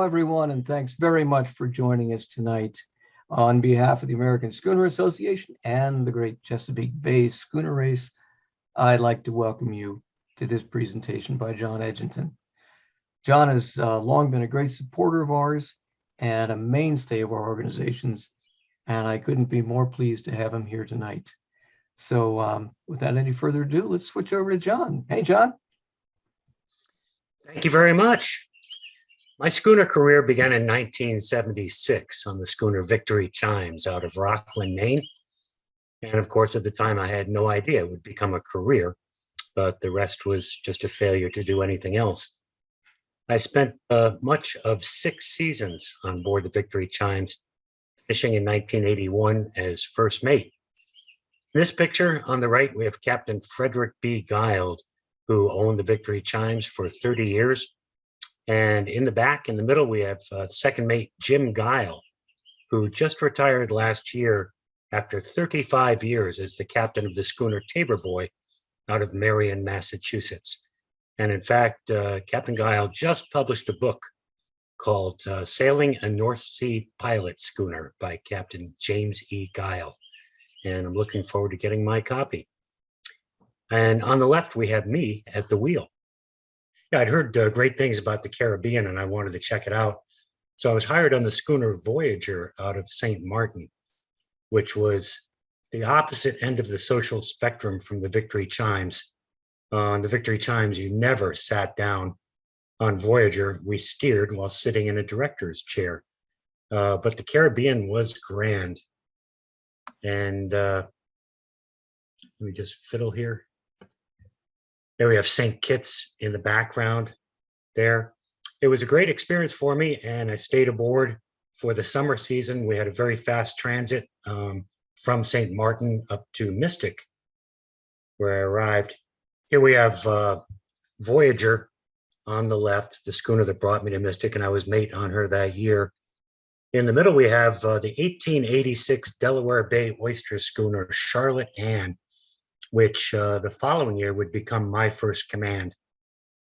everyone, and thanks very much for joining us tonight. On behalf of the American Schooner Association and the Great Chesapeake Bay Schooner Race, I'd like to welcome you to this presentation by John Eginton. John has long been a great supporter of ours and a mainstay of our organizations, and I couldn't be more pleased to have him here tonight. So without any further ado, let's switch over to John. Hey, John. Thank you very much. My schooner career began in 1976 on the schooner Victory Chimes out of Rockland, Maine. And of course, at the time, I had no idea it would become a career, but the rest was just a failure to do anything else. I'd spent much of 6 seasons on board the Victory Chimes, fishing in 1981 as first mate. In this picture on the right, we have Captain Frederick B. Guild, who owned the Victory Chimes for 30 years. And in the back, in the middle, we have second mate Jim Guile, who just retired last year after 35 years as the captain of the schooner Tabor Boy out of Marion, Massachusetts. And in fact, Captain Guile just published a book called Sailing a North Sea Pilot Schooner by Captain James E. Guile. And I'm looking forward to getting my copy. And on the left, we have me at the wheel. Yeah, I'd heard great things about the Caribbean and I wanted to check it out. So I was hired on the schooner Voyager out of St. Martin, which was the opposite end of the social spectrum from the Victory Chimes. On the Victory Chimes, you never sat down. On Voyager, we steered while sitting in a director's chair. But the Caribbean was grand. And let me just fiddle here. There we have St. Kitts in the background there. It was a great experience for me, and I stayed aboard for the summer season. We had a very fast transit from St. Martin up to Mystic, where I arrived. Here we have Voyager on the left, the schooner that brought me to Mystic, and I was mate on her that year. In the middle, we have the 1886 Delaware Bay oyster schooner Charlotte Ann, which the following year would become my first command.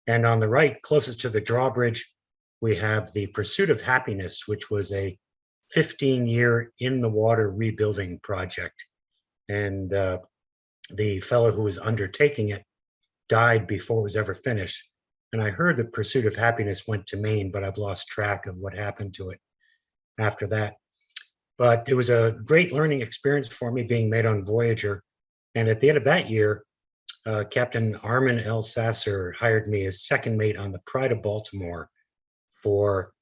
And on the right, closest to the drawbridge, we have the Pursuit of Happiness, which was a 15-year in-the-water rebuilding project. And the fellow who was undertaking it died before it was ever finished. And I heard that Pursuit of Happiness went to Maine, but I've lost track of what happened to it after that. But it was a great learning experience for me being made on Voyager. And at the end of that year, Captain Armin L. Sasser hired me as second mate on the Pride of Baltimore for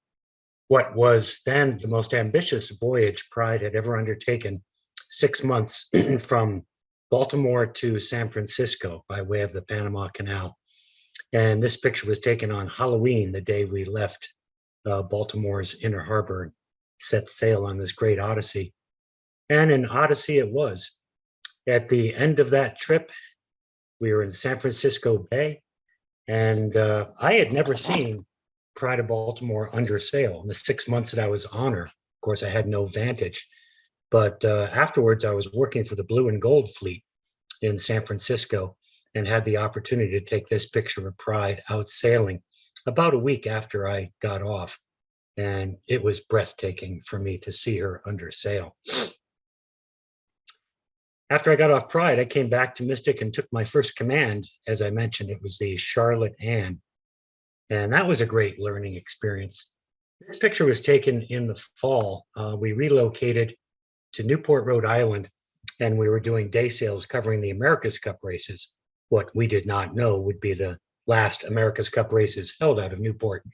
what was then the most ambitious voyage Pride had ever undertaken, 6 months from Baltimore to San Francisco by way of the Panama Canal. And this picture was taken on Halloween, the day we left Baltimore's inner harbor and set sail on this great odyssey. And an odyssey it was. At the end of that trip, we were in San Francisco Bay, and I had never seen Pride of Baltimore under sail in the 6 months that I was on her. Of course, I had no vantage, but afterwards I was working for the Blue and Gold Fleet in San Francisco and had the opportunity to take this picture of Pride out sailing about a week after I got off. And it was breathtaking for me to see her under sail. After I got off Pride, I came back to Mystic and took my first command. As I mentioned, it was the Charlotte Ann. And that was a great learning experience. This picture was taken in the fall. We relocated to Newport, Rhode Island, and we were doing day sails covering the America's Cup races. What we did not know would be the last America's Cup races held out of Newport.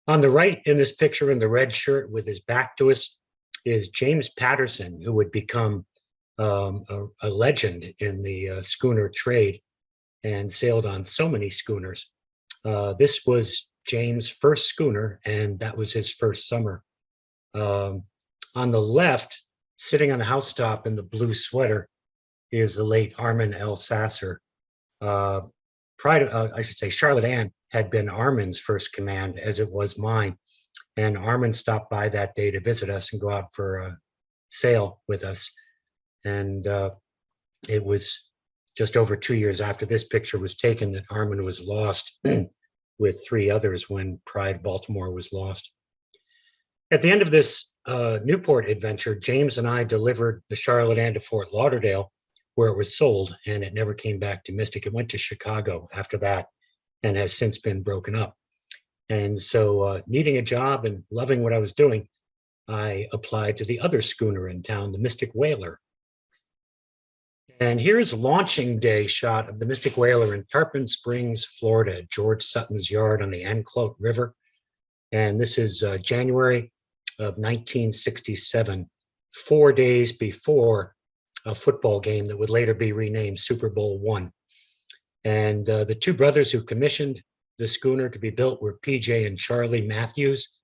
On the right in this picture in the red shirt with his back to us is James Patterson, who would become a legend in the schooner trade and sailed on so many schooners. This was James' first schooner, and that was his first summer. On the left, sitting on the housetop in the blue sweater, is the late Armin L. Sasser. Charlotte Ann had been Armin's first command, as it was mine. And Armin stopped by that day to visit us and go out for a sail with us. And it was just over 2 years after this picture was taken that Armin was lost with 3 others when Pride Baltimore was lost. At the end of this Newport adventure, James and I delivered the Charlotte Ann to Fort Lauderdale, where it was sold, and it never came back to Mystic. It went to Chicago after that and has since been broken up. And so needing a job and loving what I was doing, I applied to the other schooner in town, the Mystic Whaler. And here's launching day shot of the Mystic Whaler in Tarpon Springs, Florida, George Sutton's yard on the Anclote River. And this is January of 1967, 4 days before a football game that would later be renamed Super Bowl I. And the two brothers who commissioned the schooner to be built were PJ and Charlie Matthews,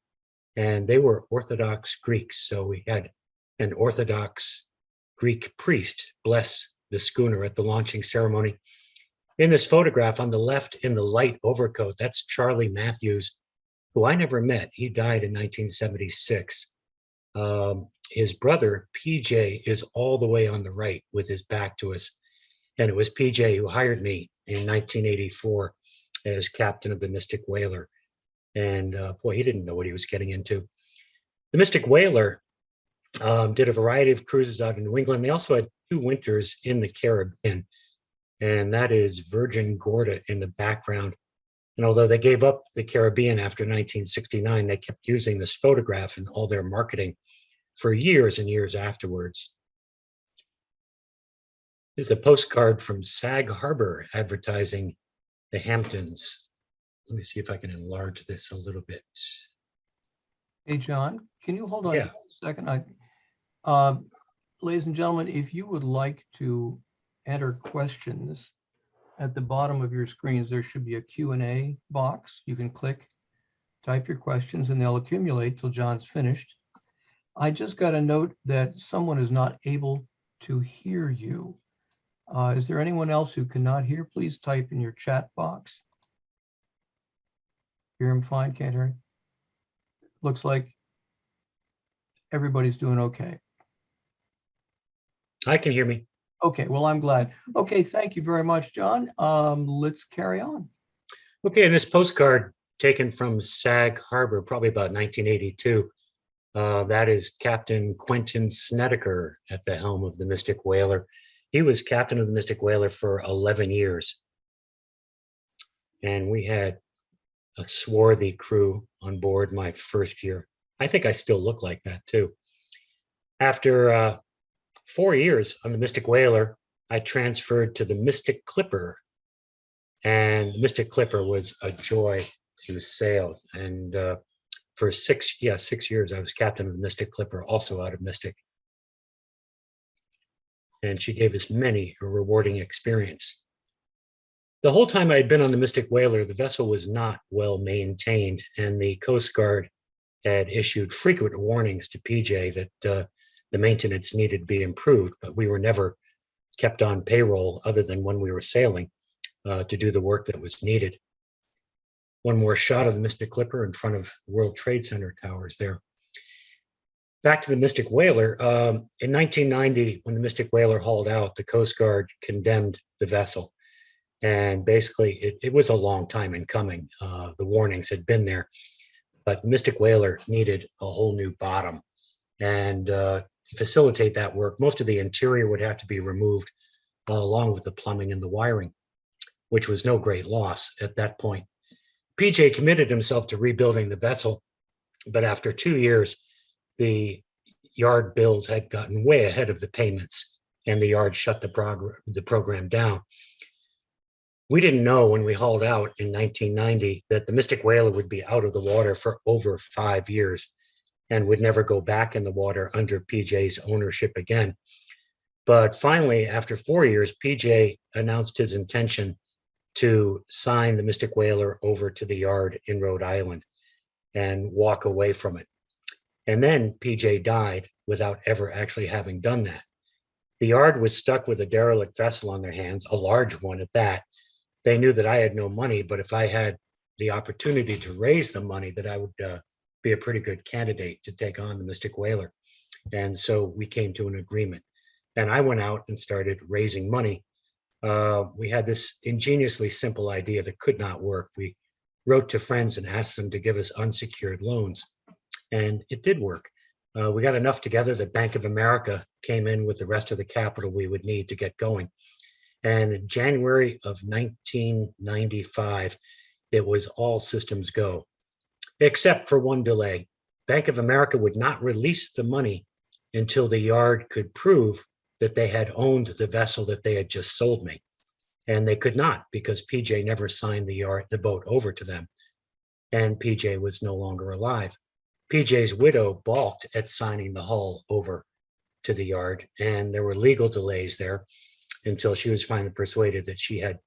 and they were Orthodox Greeks. So we had an Orthodox Greek priest bless the schooner at the launching ceremony. In this photograph on the left in the light overcoat, that's Charlie Matthews, who I never met. He died in 1976. His brother, PJ, is all the way on the right with his back to us. And it was PJ who hired me in 1984 as captain of the Mystic Whaler. And boy, he didn't know what he was getting into. The Mystic Whaler did a variety of cruises out in New England. They also had 2 winters in the Caribbean, and that is Virgin Gorda in the background. And although they gave up the Caribbean after 1969, they kept using this photograph in all their marketing for years and years afterwards. There's a postcard from Sag Harbor advertising the Hamptons. Let me see if I can enlarge this a little bit. Hey, John, can you hold on Yeah. a second? Ladies and gentlemen, if you would like to enter questions at the bottom of your screens, there should be a Q&A box. You can click, type your questions, and they'll accumulate till John's finished. I just got a note that someone is not able to hear you. Is there anyone else who cannot hear? Please type in your chat box. Hear him fine, can't hear him? Looks like everybody's doing okay. I can hear me. Okay, well, I'm glad. Okay, thank you very much, John. Let's carry on. Okay, and this postcard taken from Sag Harbor, probably about 1982. That is Captain Quentin Snedeker at the helm of the Mystic Whaler. He was captain of the Mystic Whaler for 11 years. And we had a swarthy crew on board my first year. I think I still look like that too. After 4 years on the Mystic Whaler, I transferred to the Mystic Clipper. And Mystic Clipper was a joy to sail. And for 6 years, I was captain of the Mystic Clipper, also out of Mystic. And she gave us many a rewarding experience. The whole time I had been on the Mystic Whaler, the vessel was not well maintained, and the Coast Guard had issued frequent warnings to PJ that the maintenance needed to be improved, but we were never kept on payroll other than when we were sailing to do the work that was needed. One more shot of the Mystic Clipper in front of World Trade Center towers there. Back to the Mystic Whaler. In 1990, when the Mystic Whaler hauled out, the Coast Guard condemned the vessel. And basically, it was a long time in coming. The warnings had been there, but Mystic Whaler needed a whole new bottom. And to facilitate that work, most of the interior would have to be removed along with the plumbing and the wiring, which was no great loss at that point. PJ committed himself to rebuilding the vessel, but after 2 years, the yard bills had gotten way ahead of the payments, and the yard shut the program down. We didn't know when we hauled out in 1990 that the Mystic Whaler would be out of the water for over 5 years and would never go back in the water under PJ's ownership again. But finally, after 4 years, PJ announced his intention to sign the Mystic Whaler over to the yard in Rhode Island and walk away from it. And then PJ died without ever actually having done that. The yard was stuck with a derelict vessel on their hands, a large one at that. They knew that I had no money, but if I had the opportunity to raise the money, that I would be a pretty good candidate to take on the Mystic Whaler. And so we came to an agreement. And I went out and started raising money. We had this ingeniously simple idea that could not work. We wrote to friends and asked them to give us unsecured loans. And it did work. We got enough together that Bank of America came in with the rest of the capital we would need to get going. And in January of 1995, it was all systems go, except for one delay. Bank of America would not release the money until the yard could prove that they had owned the vessel that they had just sold me. And they could not, because PJ never signed the boat over to them. And PJ was no longer alive. PJ's widow balked at signing the hull over to the yard, and there were legal delays there until she was finally persuaded that she had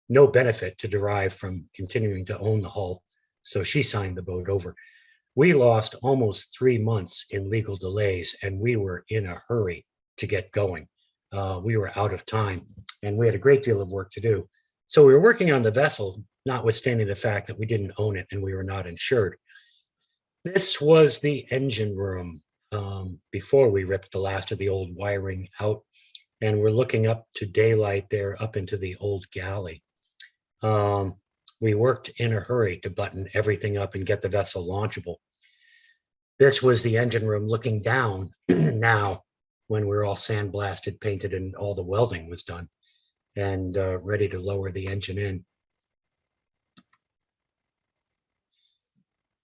no benefit to derive from continuing to own the hull. So she signed the boat over. We lost almost 3 months in legal delays, and we were in a hurry to get going. We were out of time, and we had a great deal of work to do. So we were working on the vessel, notwithstanding the fact that we didn't own it and we were not insured. This was the engine room before we ripped the last of the old wiring out, and we're looking up to daylight there, up into the old galley. We worked in a hurry to button everything up and get the vessel launchable. This was the engine room looking down now, when we're all sandblasted, painted, and all the welding was done, and ready to lower the engine in.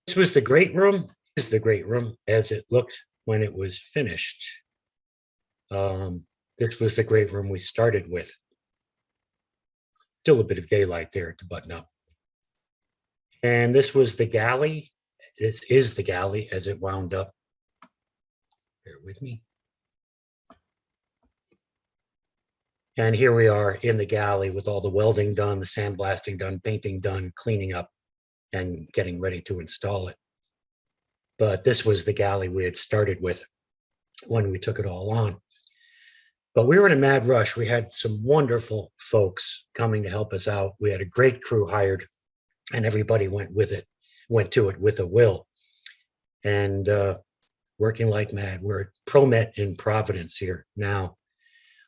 This was the great room. This is the great room as it looked when it was finished. This was the great room we started with. Still a bit of daylight there to button up. And this was the galley. This is the galley as it wound up. Bear with me. And here we are in the galley with all the welding done, the sandblasting done, painting done, cleaning up, and getting ready to install it. But this was the galley we had started with when we took it all on. But we were in a mad rush. We had some wonderful folks coming to help us out. We had a great crew hired, and everybody went to it with a will. And working like mad. We're at ProMet in Providence here now.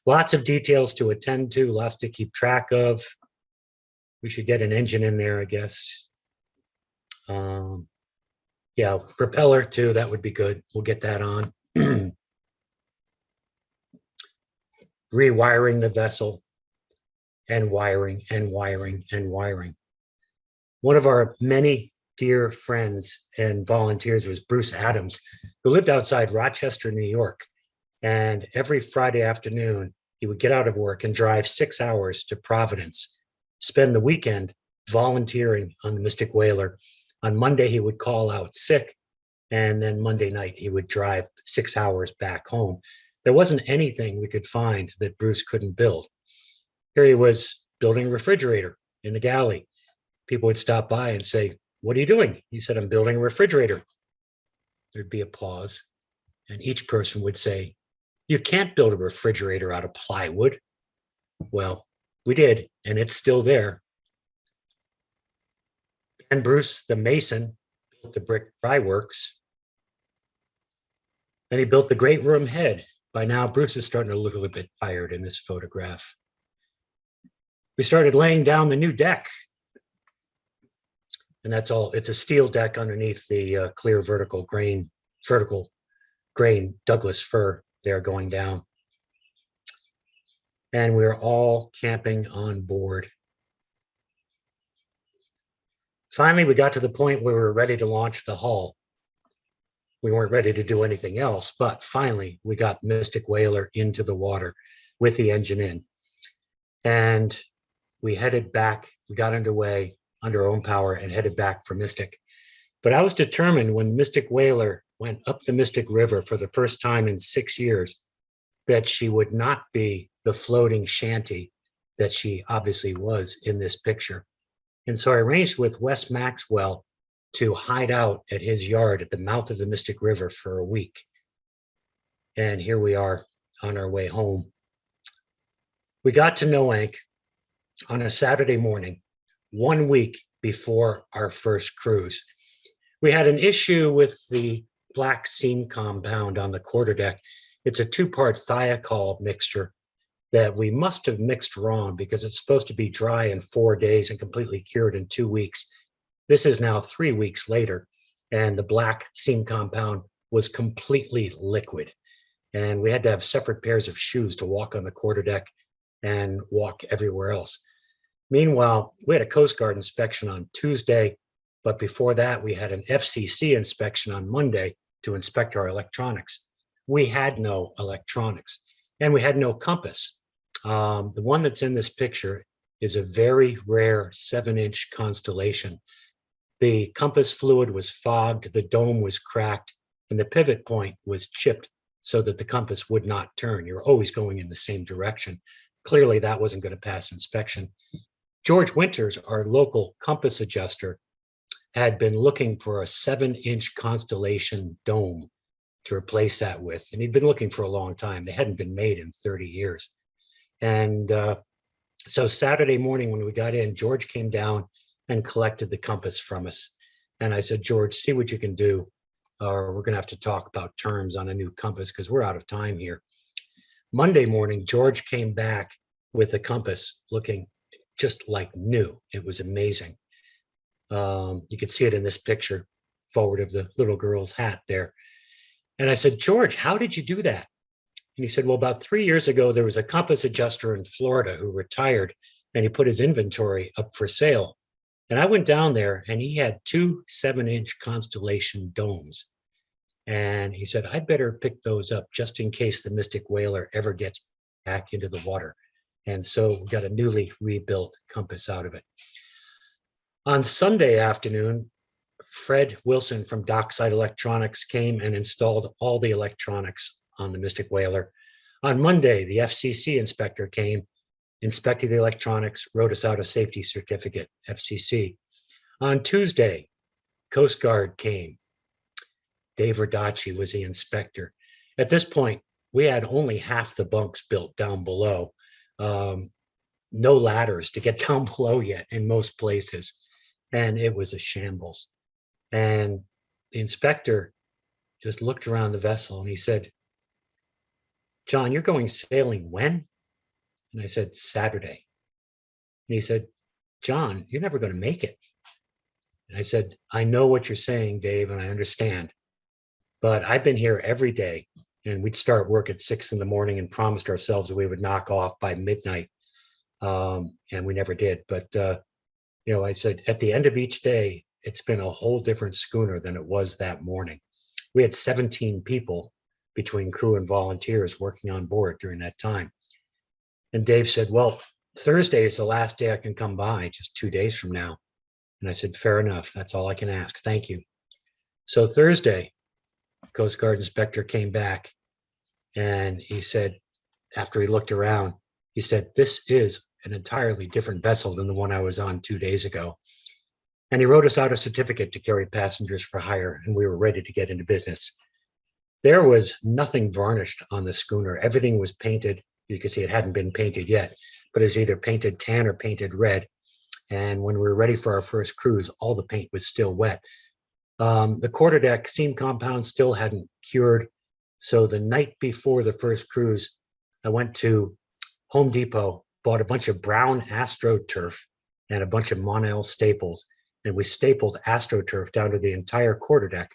Lots of details to attend to, lots to keep track of. We should get an engine in there, I guess. Yeah, propeller too, that would be good. We'll get that on. Rewiring the vessel, and wiring and wiring and wiring. One of our many dear friends and volunteers was Bruce Adams, who lived outside Rochester, New York. And every Friday afternoon, he would get out of work and drive 6 hours to Providence, spend the weekend volunteering on the Mystic Whaler. On Monday, he would call out sick, and then Monday night, he would drive 6 hours back home. There wasn't anything we could find that Bruce couldn't build. Here he was building a refrigerator in the galley. People would stop by and say, "What are you doing?" He said, "I'm building a refrigerator." There'd be applause, and each person would say, "You can't build a refrigerator out of plywood." Well, we did, and it's still there. And Bruce, the mason, built the brick dry works. And he built the great room head. By now, Bruce is starting to look a little bit tired in this photograph. We started laying down the new deck. And that's all. It's a steel deck underneath the clear vertical grain Douglas fir there going down. And we're all camping on board. Finally, we got to the point where we were ready to launch the hull. We weren't ready to do anything else, but finally we got Mystic Whaler into the water with the engine in. And we headed back, we got underway under our own power and headed back for Mystic. But I was determined when Mystic Whaler went up the Mystic River for the first time in 6 years that she would not be the floating shanty that she obviously was in this picture. And so I arranged with Wes Maxwell to hide out at his yard at the mouth of the Mystic River for a week. And here we are on our way home. We got to Noank on a Saturday morning, 1 week before our first cruise. We had an issue with the black seam compound on the quarterdeck. It's a 2-part thiacol mixture that we must have mixed wrong because it's supposed to be dry in 4 days and completely cured in 2 weeks. This is now 3 weeks later, and the black steam compound was completely liquid. And we had to have separate pairs of shoes to walk on the quarterdeck and walk everywhere else. Meanwhile, we had a Coast Guard inspection on Tuesday, but before that, we had an FCC inspection on Monday to inspect our electronics. We had no electronics, and we had no compass. The one that's in this picture is a very rare 7-inch constellation. The compass fluid was fogged, the dome was cracked, and the pivot point was chipped so that the compass would not turn. You're always going in the same direction. Clearly, that wasn't going to pass inspection. George Winters, our local compass adjuster, had been looking for a 7-inch constellation dome to replace that with. And he'd been looking for a long time. They hadn't been made in 30 years. And so Saturday morning when we got in, George came down and collected the compass from us. And I said, George, see what you can do, or we're going to have to talk about terms on a new compass because we're out of time here. Monday morning, George came back with a compass looking just like new. It was amazing. You could see it in this picture forward of the little girl's hat there. And I said, George, how did you do that? And he said, well, about 3 years ago, there was a compass adjuster in Florida who retired, and he put his inventory up for sale. And I went down there, and he had 2 7-inch constellation domes. And he said, I'd better pick those up just in case the Mystic Whaler ever gets back into the water. And so we got a newly rebuilt compass out of it. On Sunday afternoon, Fred Wilson from Dockside Electronics came and installed all the electronics on the Mystic Whaler. On Monday, the FCC inspector came, inspected the electronics, wrote us out a safety certificate, FCC. On Tuesday, Coast Guard came. Dave Radacci was the inspector. At this point, we had only half the bunks built down below. No ladders to get down below yet in most places. And it was a shambles. And the inspector just looked around the vessel and he said, John, you're going sailing when? And I said, Saturday. And he said, John, you're never going to make it. And I said, I know what you're saying, Dave, and I understand. But I've been here every day, and we'd start work at 6 in the morning and promised ourselves that we would knock off by midnight. And we never did. But, I said, at the end of each day, it's been a whole different schooner than it was that morning. We had 17 people between crew and volunteers working on board during that time. And Dave said, well, Thursday is the last day I can come by, just 2 days from now. And I said, fair enough. That's all I can ask. Thank you. So Thursday, Coast Guard inspector came back and he said, after he looked around, he said, this is an entirely different vessel than the one I was on 2 days ago. And he wrote us out a certificate to carry passengers for hire, and we were ready to get into business. There was nothing varnished on the schooner. Everything was painted. You can see it hadn't been painted yet, but it was either painted tan or painted red. And when we were ready for our first cruise, all the paint was still wet. The quarterdeck seam compound still hadn't cured. So the night before the first cruise, I went to Home Depot, bought a bunch of brown AstroTurf and a bunch of Monel staples. And we stapled AstroTurf down to the entire quarterdeck.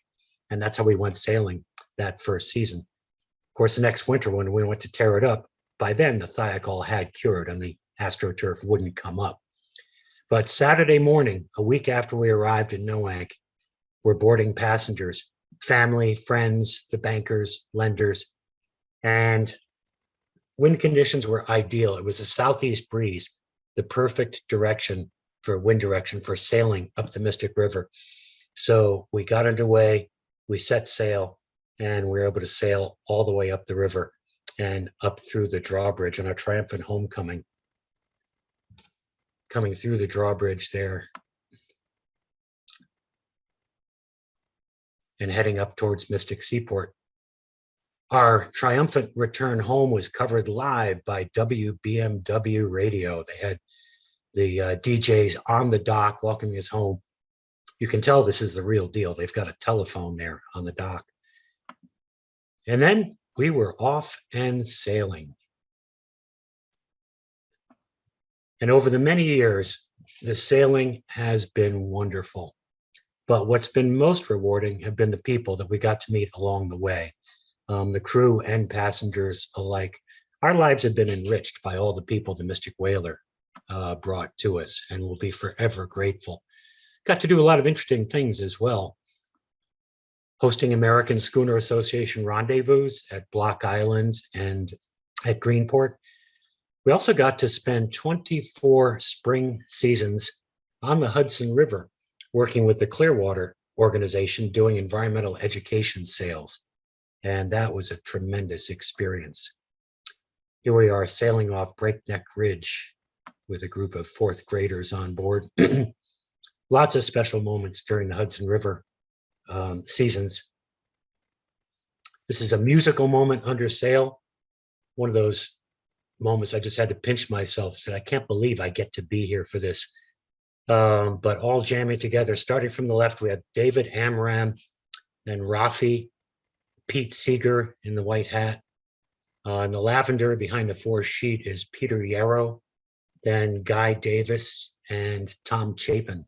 And that's how we went sailing that first season. Of course, the next winter when we went to tear it up, by then the thiacol had cured and the AstroTurf wouldn't come up. But Saturday morning, a week after we arrived in Noank, we're boarding passengers, family, friends, the bankers, lenders, and wind conditions were ideal. It was a southeast breeze, the perfect direction for wind direction for sailing up the Mystic River. So we got underway, we set sail, and we were able to sail all the way up the river and up through the drawbridge on our triumphant homecoming. Coming through the drawbridge there and heading up towards Mystic Seaport. Our triumphant return home was covered live by WBMW radio. They had the DJs on the dock welcoming us home. You can tell this is the real deal. They've got a telephone there on the dock. And then we were off and sailing. And over the many years, the sailing has been wonderful. But what's been most rewarding have been the people that we got to meet along the way, the crew and passengers alike. Our lives have been enriched by all the people the Mystic Whaler brought to us, and we'll be forever grateful. Got to do a lot of interesting things as well. Hosting American Schooner Association rendezvous at Block Island and at Greenport. We also got to spend 24 spring seasons on the Hudson River, working with the Clearwater organization, doing environmental education sales. And that was a tremendous experience. Here we are sailing off Breakneck Ridge with a group of fourth graders on board. Lots of special moments during the Hudson River seasons. This is a musical moment under sail. One of those moments I just had to pinch myself, said, I can't believe I get to be here for this. But all jamming together, starting from the left, we have David Amram and Rafi, Pete Seeger in the white hat. In the lavender behind the fourth sheet is Peter Yarrow, then Guy Davis and Tom Chapin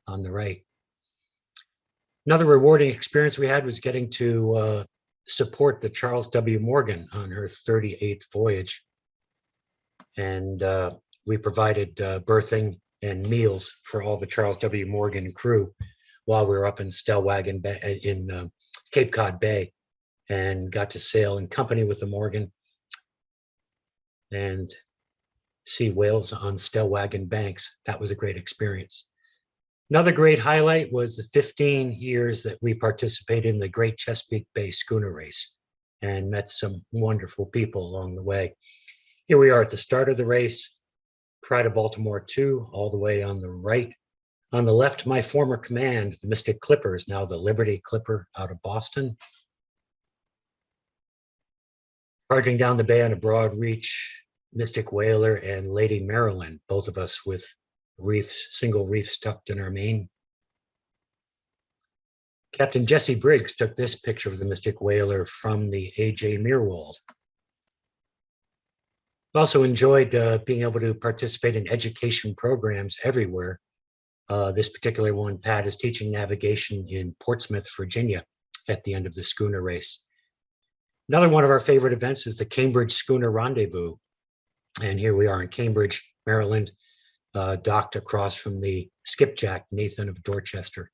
on the right. Another rewarding experience we had was getting to support the Charles W. Morgan on her 38th voyage. And we provided berthing and meals for all the Charles W. Morgan crew while we were up in Stellwagen Bay, in Cape Cod Bay, and got to sail in company with the Morgan and see whales on Stellwagen banks. That was a great experience. Another great highlight was the 15 years that we participated in the Great Chesapeake Bay Schooner Race and met some wonderful people along the way. Here we are at the start of the race, Pride of Baltimore 2, all the way on the right. On the left, my former command, the Mystic Clippers, now the Liberty Clipper out of Boston. Charging down the bay on a broad reach, Mystic Whaler and Lady Maryland, both of us with reefs, single reefs tucked in our main. Captain Jesse Briggs took this picture of the Mystic Whaler from the A.J. Meerwald. Also enjoyed being able to participate in education programs everywhere. This particular one, Pat, is teaching navigation in Portsmouth, Virginia at the end of the schooner race. Another one of our favorite events is the Cambridge Schooner Rendezvous. And here we are in Cambridge, Maryland, docked across from the skipjack, Nathan of Dorchester.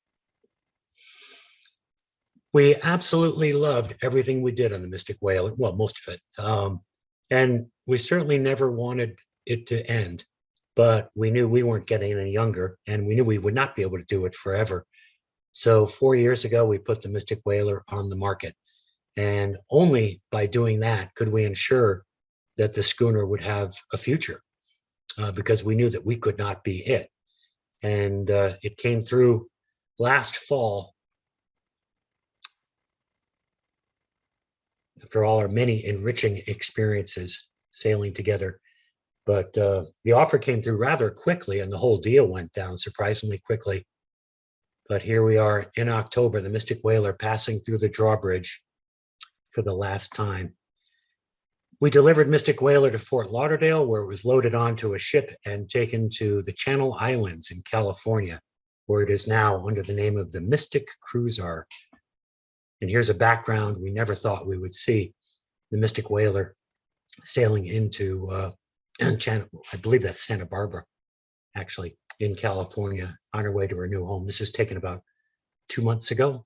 We absolutely loved everything we did on the Mystic Whaler, well, most of it. And we certainly never wanted it to end, but we knew we weren't getting any younger, and we knew we would not be able to do it forever. So 4 years ago, we put the Mystic Whaler on the market. And only by doing that could we ensure that the schooner would have a future, because we knew that we could not be it. And it came through last fall, after all our many enriching experiences sailing together. But the offer came through rather quickly, and the whole deal went down surprisingly quickly. But here we are in October, the Mystic Whaler passing through the drawbridge for the last time. We delivered Mystic Whaler to Fort Lauderdale, where it was loaded onto a ship and taken to the Channel Islands in California, where it is now under the name of the Mystic Cruiser. And here's a background we never thought we would see: the Mystic Whaler sailing into Channel, I believe that's Santa Barbara, actually, in California, on her way to her new home. This was taken about 2 months ago.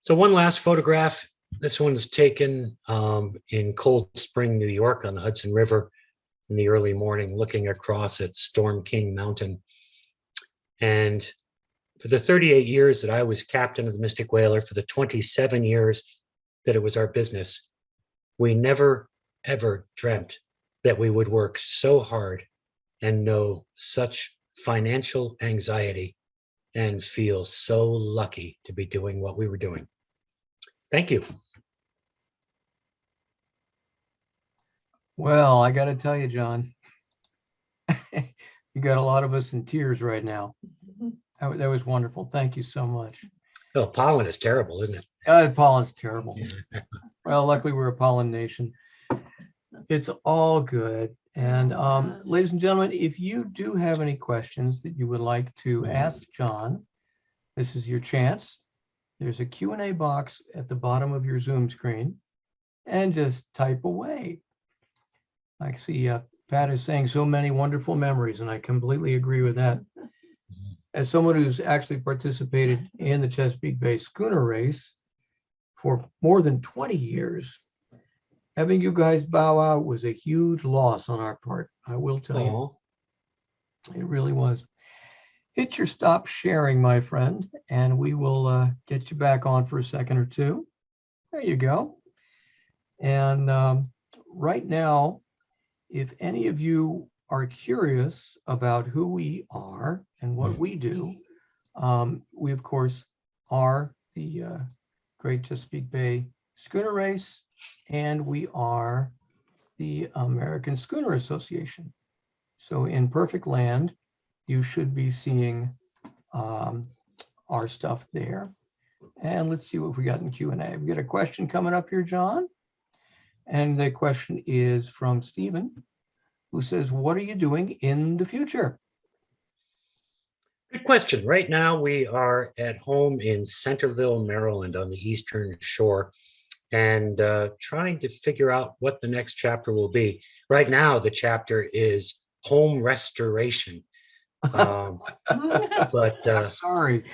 So one last photograph. This one's taken in Cold Spring, New York, on the Hudson River in the early morning, looking across at Storm King Mountain. And for the 38 years that I was captain of the Mystic Whaler, for the 27 years that it was our business, we never, ever dreamt that we would work so hard and know such financial anxiety and feel so lucky to be doing what we were doing. Thank you. Well, I got to tell you, John, you got a lot of us in tears right now. That was wonderful. Thank you so much. Oh, pollen is terrible, isn't it? Pollen's terrible. Well, luckily we're a pollen nation. It's all good. And ladies and gentlemen, if you do have any questions that you would like to ask John, this is your chance. There's a Q&A box at the bottom of your Zoom screen, and just type away. I see Pat is saying so many wonderful memories, and I completely agree with that. As someone who's actually participated in the Chesapeake Bay schooner race for more than 20 years, having you guys bow out was a huge loss on our part. I will tell you. It really was. Hit your stop sharing, my friend, and we will get you back on for a second or two. There you go. And right now, if any of you are curious about who we are and what we do, we, of course, are the Great Chesapeake Bay Schooner Race, and we are the American Schooner Association. So in perfect land, you should be seeing our stuff there. And let's see what we got in Q&A. We got a question coming up here, John. And the question is from Stephen, who says, what are you doing in the future? Good question. Right now, we are at home in Centerville, Maryland, on the Eastern Shore, and trying to figure out what the next chapter will be. Right now, the chapter is home restoration. But sorry.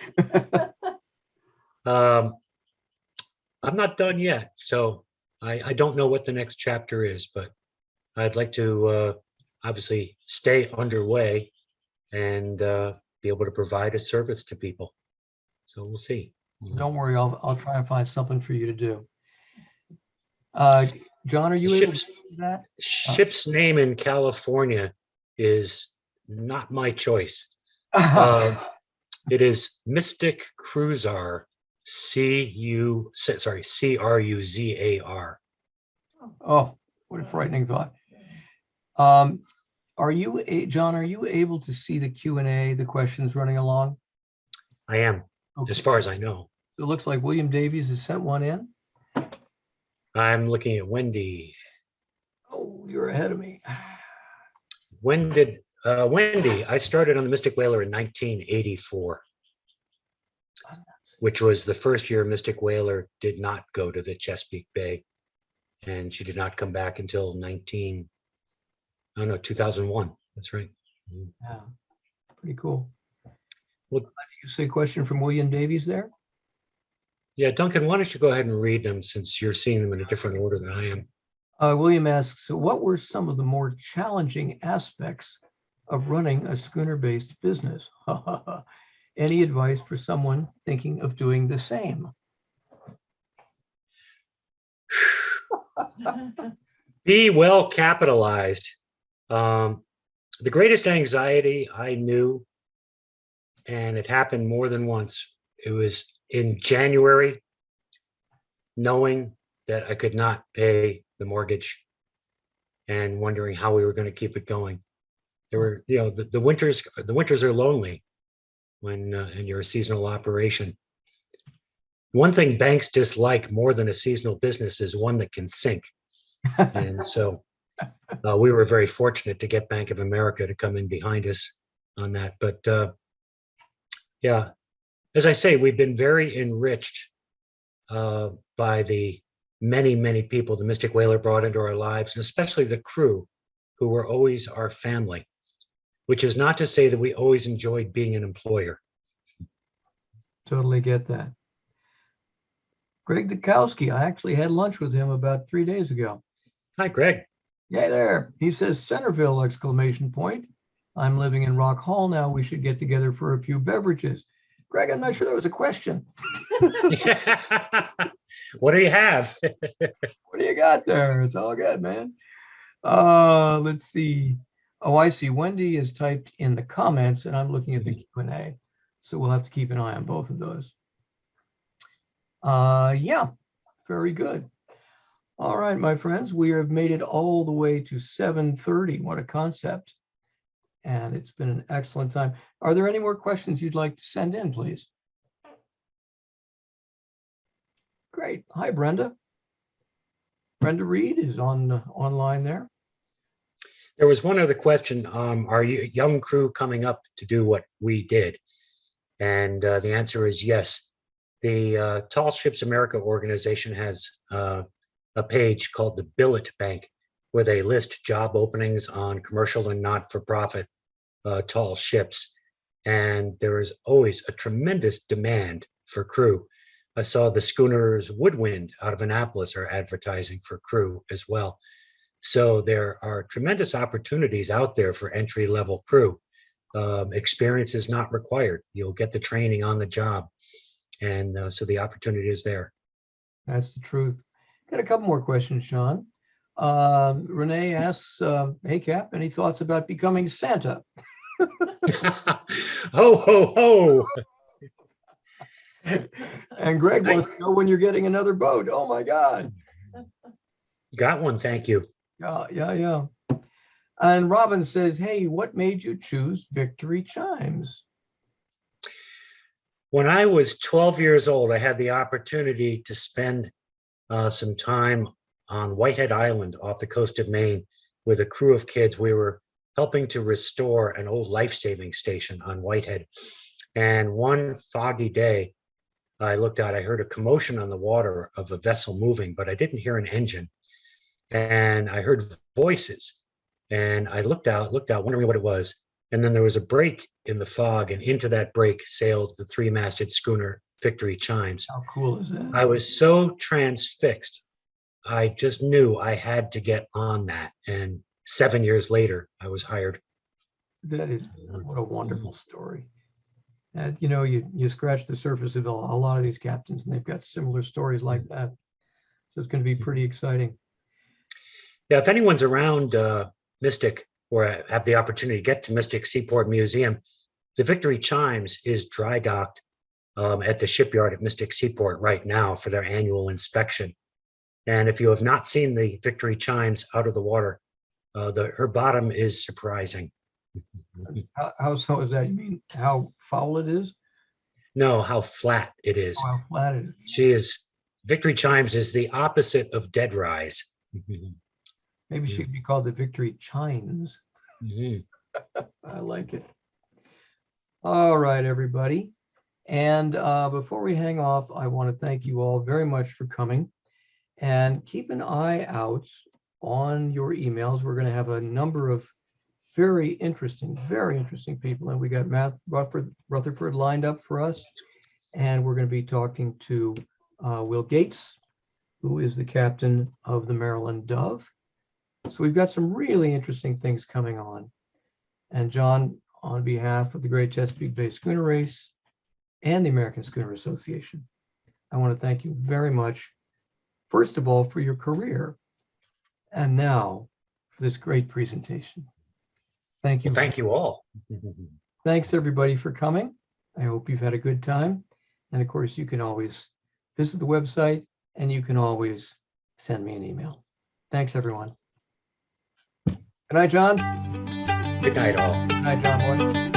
I'm not done yet, so I don't know what the next chapter is, but I'd like to obviously stay underway and be able to provide a service to people. So we'll see. Don't worry, I'll try and find something for you to do. John, are you able to do that? Ship's name in California is not my choice. It is Mystic Cruzar, Cruzar. Oh, what a frightening thought. Are you, John, are you able to see the Q&A, the questions running along? I am, okay. As far as I know. It looks like William Davies has sent one in. I'm looking at Wendy. Oh, you're ahead of me. When did Wendy? I started on the Mystic Whaler in 1984, which was the first year Mystic Whaler did not go to the Chesapeake Bay, and she did not come back until 2001. That's right. Yeah, pretty cool. Well, you say question from William Davies there? Yeah, Duncan, why don't you go ahead and read them since you're seeing them in a different order than I am. William asks, so what were some of the more challenging aspects of running a schooner-based business? Any advice for someone thinking of doing the same? Be well capitalized. The greatest anxiety I knew, and it happened more than once, it was in January, knowing that I could not pay the mortgage and wondering how we were going to keep it going. There were, the winters are lonely when and you're a seasonal operation. One thing banks dislike more than a seasonal business is one that can sink. And so we were very fortunate to get Bank of America to come in behind us on that. But yeah, as I say, we've been very enriched by the many people the Mystic Whaler brought into our lives, and especially the crew, who were always our family, which is not to say that we always enjoyed being an employer. Totally get that. Greg Dukowski, I actually had lunch with him about 3 days ago. Hi, Greg. Hey there. He says, Centerville, exclamation point. I'm living in Rock Hall now. We should get together for a few beverages. Greg, I'm not sure that was a question. What do you have? What do you got there? It's all good, man. Let's see. Oh, I see. Wendy is typed in the comments, and I'm looking at the Q&A. So we'll have to keep an eye on both of those. Yeah, very good. All right, my friends, we have made it all the way to 7:30. What a concept. And it's been an excellent time. Are there any more questions you'd like to send in, please? Great. Hi, Brenda. Brenda Reed is online there. There was one other question. Are you a young crew coming up to do what we did? And the answer is yes. The Tall Ships America organization has a page called the Billet Bank, where they list job openings on commercial and not-for-profit tall ships. And there is always a tremendous demand for crew. I saw the Schooners Woodwind out of Annapolis are advertising for crew as well. So there are tremendous opportunities out there for entry-level crew. Experience is not required. You'll get the training on the job. And so the opportunity is there. That's the truth. Got a couple more questions, Sean. Renee asks, hey, Cap, any thoughts about becoming Santa? Ho, ho, ho. And Greg wants to know when you're getting another boat. Oh, my God. Got one, thank you. Yeah. And Robin says, hey, what made you choose Victory Chimes? When I was 12 years old, I had the opportunity to spend some time on Whitehead Island off the coast of Maine with a crew of kids. We were helping to restore an old life-saving station on Whitehead. And one foggy day, I looked out, I heard a commotion on the water of a vessel moving, but I didn't hear an engine. And I heard voices. And I looked out, wondering what it was. And then there was a break in the fog, and into that break sailed the three-masted schooner Victory Chimes. How cool is that? I was so transfixed. I just knew I had to get on that. And 7 years later, I was hired. That is, what a wonderful story. And you scratch the surface of a lot of these captains, and they've got similar stories like that. So it's going to be pretty exciting. Yeah, if anyone's around Mystic or have the opportunity to get to Mystic Seaport Museum, the Victory Chimes is dry docked at the shipyard at Mystic Seaport right now for their annual inspection. And if you have not seen the Victory Chimes out of the water, her bottom is surprising. How so is that? You mean how foul it is? No, how flat it is. Oh, how flat it is. Victory Chimes is the opposite of Dead Rise. Maybe she could be called the Victory Chimes. Mm-hmm. I like it. All right, everybody. And before we hang off, I want to thank you all very much for coming. And keep an eye out on your emails. We're going to have a number of very interesting people. And we got Matt Rutherford lined up for us. And we're going to be talking to Will Gates, who is the captain of the Maryland Dove. So we've got some really interesting things coming on. And John, on behalf of the Great Chesapeake Bay Schooner Race and the American Schooner Association, I want to thank you very much, first of all, for your career, and now for this great presentation. Thank you. Well, thank you all. Thanks, everybody, for coming. I hope you've had a good time. And of course, you can always visit the website, and you can always send me an email. Thanks, everyone. Good night, John. Good night, all. Good night, John Boy.